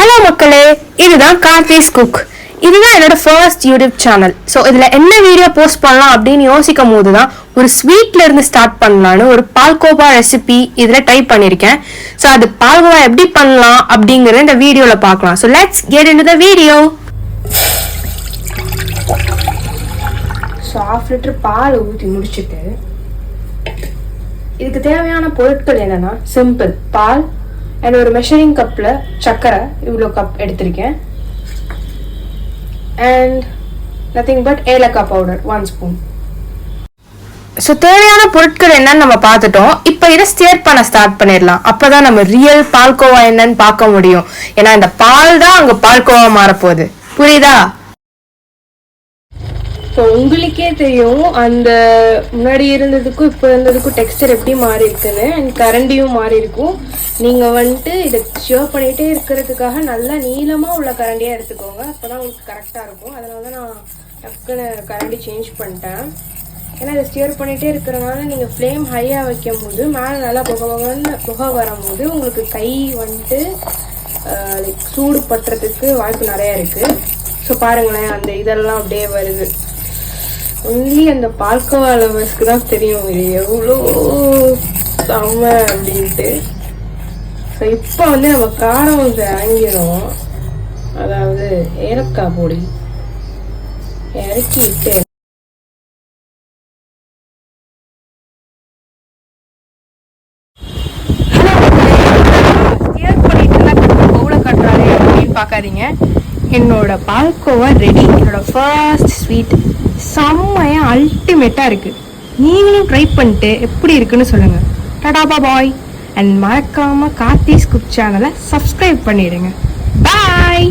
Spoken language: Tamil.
ஹலோ மக்களே, இதுதான் கார்த்திஸ் குக். இதுதான் என்னோட ஃபர்ஸ்ட் யூடியூப் சேனல். ஸோ இதில் என்ன வீடியோ போஸ்ட் பண்ணலாம் அப்படின்னு யோசிக்கும் போது தான் ஒரு ஸ்வீட்ல இருந்து ஸ்டார்ட் பண்ணலான்னு ஒரு பால்கோவா ரெசிபி இதில் டைப் பண்ணியிருக்கேன். ஸோ அது பால்கோவா எப்படி பண்ணலாம் அப்படிங்கிறத இந்த வீடியோவில் பார்க்கலாம். So let's get into the video. So 1/2 litre பால் ஊற்றி முடிச்சுட்டு இதுக்கு தேவையான பொருட்கள் என்னன்னா சிம்பிள் பால் அண்ட் ஒரு மெஷரிங் கப்பில் சர்க்கரை இவ்வளோ கப் எடுத்திருக்கேன் அண்ட் நத்திங் பட் ஏலக்காய் பவுடர் 1 ஸ்பூன். ஸோ தேவையான பொருட்கள் என்னன்னு நம்ம பார்த்துட்டோம். இப்போ இதை ஸ்டியர் பண்ண ஸ்டார்ட் பண்ணிடலாம். அப்போதான் நம்ம ரியல் பால்கோவா என்னன்னு பார்க்க முடியும். ஏன்னா இந்த பால் தான் அங்கே பால்கோவா மாறப்போகுது. புரியுதா? இப்போ உங்களுக்கே தெரியும் அந்த முன்னாடி இருந்ததுக்கும் இப்போ இருந்ததுக்கும் டெக்ஸ்டர் எப்படி மாறி இருக்குன்னு அண்ட் கரண்டியும் மாறி இருக்கும். நீங்கள் வந்துட்டு இதை ஸ்டியர் பண்ணிகிட்டே இருக்கிறதுக்காக நல்லா நீளமாக உள்ள கரண்டியாக எடுத்துக்கோங்க. அப்போ தான் உங்களுக்கு கரெக்டாக இருக்கும். அதனால தான் நான் டக்குன்னு கரண்டி சேஞ்ச் பண்ணிட்டேன். ஏன்னா இதை ஸ்டியர் பண்ணிகிட்டே இருக்கிறனால நீங்கள் ஃப்ளேம் ஹையாக வைக்கும் போது மேலே நல்லா புகை வரும்போது உங்களுக்கு கை வந்துட்டு லைக் சூடு பட்டுறதுக்கு வாய்ப்பு நிறையா இருக்குது. ஸோ பாருங்களேன், அந்த இதெல்லாம் அப்படியே வருது. ஒன்லி அந்த பால்கோவா லவர்ஸ்க்கு தான் தெரியும் இது எவ்வளோ செம்ம அப்படின்ட்டு. ஸோ இப்போ வந்து நம்ம காரம் வந்து இறங்கிடும். அதாவது ஏலக்காய் பொடி இறக்கிட்டு பார்க்காதீங்க. என்னோட பால்கோவா ரெடி. என்னோட ஃபர்ஸ்ட் ஸ்வீட் செம்மையாக அல்டிமேட்டாக இருக்குது. நீங்களும் ட்ரை பண்ணிட்டு எப்படி இருக்குன்னு சொல்லுங்கள். டாடா பாய். அண்ட் மறக்காமல் கார்த்திஸ் குக் சேனலை சப்ஸ்கிரைப் பண்ணிடுங்க. பாய்.